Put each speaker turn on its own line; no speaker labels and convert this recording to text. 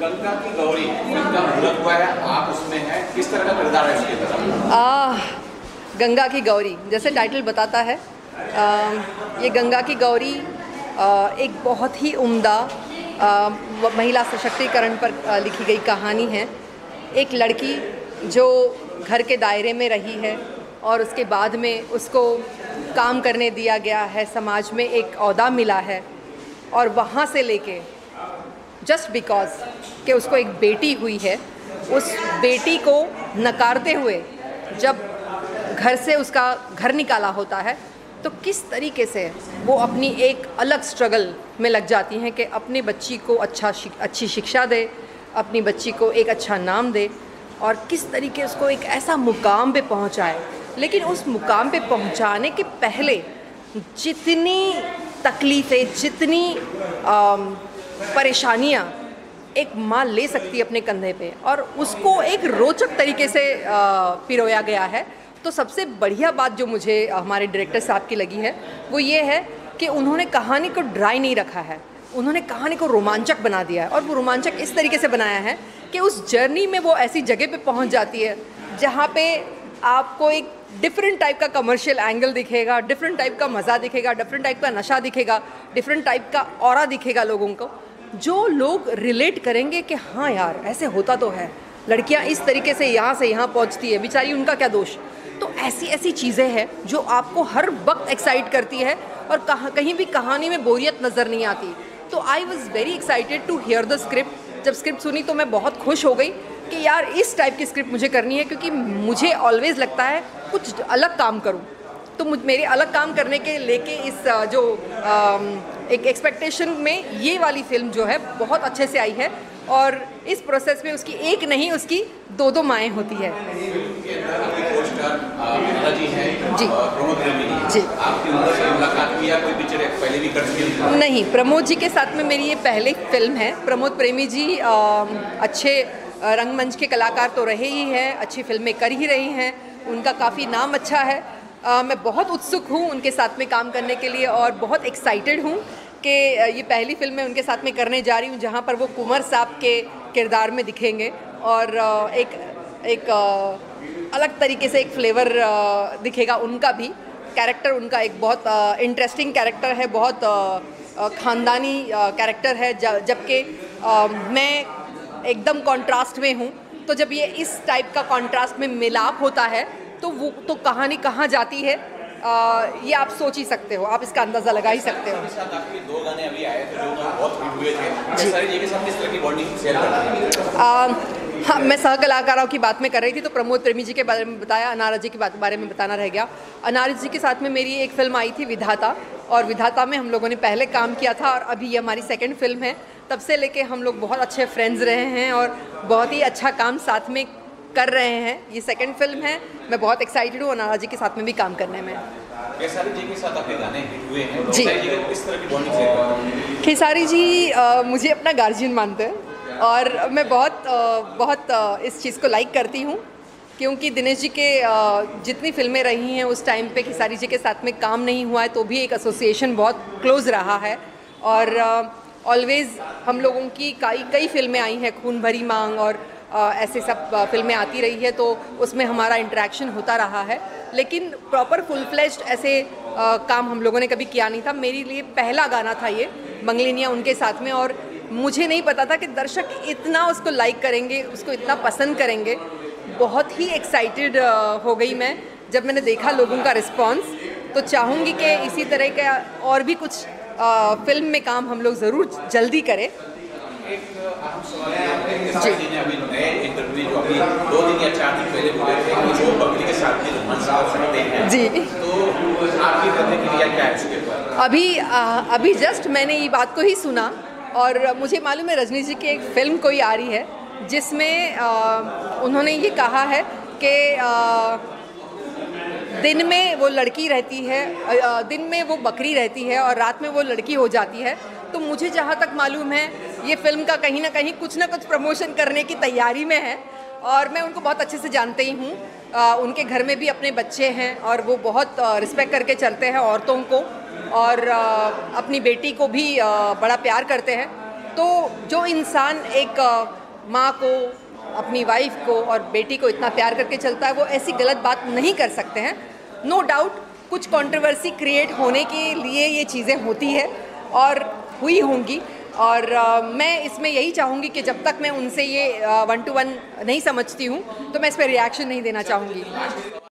गंगा की गौरी फिल्म का मुहूर्त हुआ है, आप उसमें हैं, किस तरह का किरदार है उसके अंदर?
गंगा की गौरी जैसे टाइटल बताता है, ये गंगा की गौरी एक बहुत ही उम्दा महिला सशक्तिकरण पर लिखी गई कहानी है। एक लड़की जो घर के दायरे में रही है और उसके बाद में उसको काम करने दिया गया है, समाज में एक ओहदा मिला है, और वहाँ से लेके जस्ट बिकॉज कि उसको एक बेटी हुई है, उस बेटी को नकारते हुए जब घर से उसका घर निकाला होता है तो किस तरीके से वो अपनी एक अलग स्ट्रगल में लग जाती हैं कि अपनी बच्ची को अच्छी शिक्षा दे, अपनी बच्ची को एक अच्छा नाम दे, और किस तरीके उसको एक ऐसा मुकाम पे पहुंचाए। लेकिन उस मुकाम पे पहुंचाने के पहले जितनी तकलीफ़ें, जितनी परेशानियां एक माँ ले सकती है अपने कंधे पे, और उसको एक रोचक तरीके से पिरोया गया है। तो सबसे बढ़िया बात जो मुझे हमारे डायरेक्टर साहब की लगी है वो ये है कि उन्होंने कहानी को ड्राई नहीं रखा है, उन्होंने कहानी को रोमांचक बना दिया है। और वो रोमांचक इस तरीके से बनाया है कि उस जर्नी में वो ऐसी जगह पे पहुंच जाती है जहाँ पे आपको एक डिफरेंट टाइप का कमर्शियल एंगल दिखेगा, डिफरेंट टाइप का मज़ा दिखेगा, डिफरेंट टाइप का नशा दिखेगा, डिफरेंट टाइप का ऑरा दिखेगा लोगों को, जो लोग रिलेट करेंगे कि हाँ यार ऐसे होता तो है, लड़कियाँ इस तरीके से यहाँ पहुँचती है, बेचारी उनका क्या दोष। तो ऐसी ऐसी चीज़ें हैं जो आपको हर वक्त एक्साइट करती है और कहीं भी कहानी में बोरियत नज़र नहीं आती। तो I was very excited to hear the script. जब स्क्रिप्ट सुनी तो मैं बहुत खुश हो गई कि यार इस टाइप की स्क्रिप्ट मुझे करनी है, क्योंकि मुझे ऑलवेज़ लगता है कुछ अलग काम करूं। तो मेरे अलग काम करने के लेके इस जो एक एक्सपेक्टेशन में ये वाली फिल्म जो है बहुत अच्छे से आई है, और इस प्रोसेस में उसकी एक नहीं उसकी दो माएँ होती है। जी जी,
आपकी उनसे मुलाकात की या कोई पिक्चर पहले भी कर चुकी हैं?
नहीं, प्रमोद जी के साथ में मेरी ये पहली फिल्म है। प्रमोद प्रेमी जी अच्छे रंगमंच के कलाकार तो रहे ही हैं, अच्छी फिल्में कर ही रही हैं, उनका काफ़ी नाम अच्छा है। मैं बहुत उत्सुक हूँ उनके साथ में काम करने के लिए, और बहुत एक्साइटेड हूँ कि ये पहली फिल्म मैं उनके साथ में करने जा रही हूँ जहाँ पर वो कुंवर साहब के किरदार में दिखेंगे, और एक अलग तरीके से एक फ्लेवर दिखेगा उनका भी। कैरेक्टर उनका एक बहुत इंटरेस्टिंग कैरेक्टर है, बहुत ख़ानदानी कैरेक्टर है, जबकि मैं एकदम कॉन्ट्रास्ट में हूँ। तो जब ये इस टाइप का कॉन्ट्रास्ट में मिलाप होता है तो वो तो कहानी कहाँ जाती है ये आप सोच ही सकते हो, आप इसका अंदाज़ा लगा ही सकते हो।
आपके 2 गाने अभी आए थे जो बहुत हिट हुए थे, सारी जी के साथ किस तरह की बॉन्डिंग शेयर करते हैं?
हाँ, मैं सह कलाकारों की बात में कर रही थी तो प्रमोद प्रेमी जी के बारे में बताया, अनारज जी के बारे में बताना रह गया। अनारज जी के साथ में मेरी एक फ़िल्म आई थी विधाता, और विधाता में हम लोगों ने पहले काम किया था, और अभी ये हमारी सेकंड फिल्म है। तब से लेके हम लोग बहुत अच्छे फ्रेंड्स रहे हैं और बहुत ही अच्छा काम साथ में कर रहे हैं। ये सेकंड फिल्म है, मैं बहुत एक्साइटेड हूँ अनारज जी के साथ में भी काम करने में।
खेसारी जी के साथ आपके गाने हिट हुए हैं,
जी,
किस तरह की बॉन्डिंग शेयर करते हैं?
खेसारी जी मुझे अपना गार्जियन मानते हैं, और मैं बहुत इस चीज़ को लाइक करती हूँ, क्योंकि दिनेश जी के जितनी फिल्में रही हैं उस टाइम पे खेसारी जी के साथ में काम नहीं हुआ है, तो भी एक एसोसिएशन बहुत क्लोज़ रहा है। और ऑलवेज़ हम लोगों की कई फिल्में आई हैं, खून भरी मांग और ऐसे सब फिल्में आती रही है, तो उसमें हमारा इंटरेक्शन होता रहा है। लेकिन प्रॉपर फुल फ्लेज्ड ऐसे काम हम लोगों ने कभी किया नहीं था। मेरे लिए पहला गाना था ये मंगलिनिया उनके साथ में, और मुझे नहीं पता था कि दर्शक इतना उसको लाइक करेंगे, उसको इतना पसंद करेंगे। बहुत ही एक्साइटेड हो गई मैं जब मैंने देखा लोगों का रिस्पॉन्स। तो चाहूँगी कि इसी तरह का और भी कुछ फिल्म में काम हम लोग ज़रूर जल्दी करें।
एक अहम सवाल है, ने अभी नए इंटरव्यू जो अभी 2 दिन या 4 दिन पहले बोले थे कि जो बकरी के साथ भी रोमांस कर सकते हैं,
जी,
तो आपकी प्रतिक्रिया क्या है उसके ऊपर?
अभी जस्ट मैंने ये बात को ही सुना, और मुझे मालूम है रजनी जी की एक फ़िल्म कोई आ रही है जिसमें उन्होंने ये कहा है कि दिन में वो लड़की रहती है, दिन में वो बकरी रहती है और रात में वो लड़की हो जाती है। तो मुझे जहाँ तक मालूम है ये फ़िल्म का कहीं ना कहीं कुछ ना कुछ प्रमोशन करने की तैयारी में है, और मैं उनको बहुत अच्छे से जानते ही हूँ। उनके घर में भी अपने बच्चे हैं और वो बहुत रिस्पेक्ट करके चलते हैं औरतों को, और अपनी बेटी को भी बड़ा प्यार करते हैं। तो जो इंसान एक माँ को, अपनी वाइफ को और बेटी को इतना प्यार करके चलता है, वो ऐसी गलत बात नहीं कर सकते हैं। नो डाउट कुछ कंट्रोवर्सी क्रिएट होने के लिए ये चीज़ें होती है और हुई होंगी, और मैं इसमें यही चाहूँगी कि जब तक मैं उनसे ये 1-to-1 नहीं समझती हूँ तो मैं इस पर रिएक्शन नहीं देना चाहूँगी।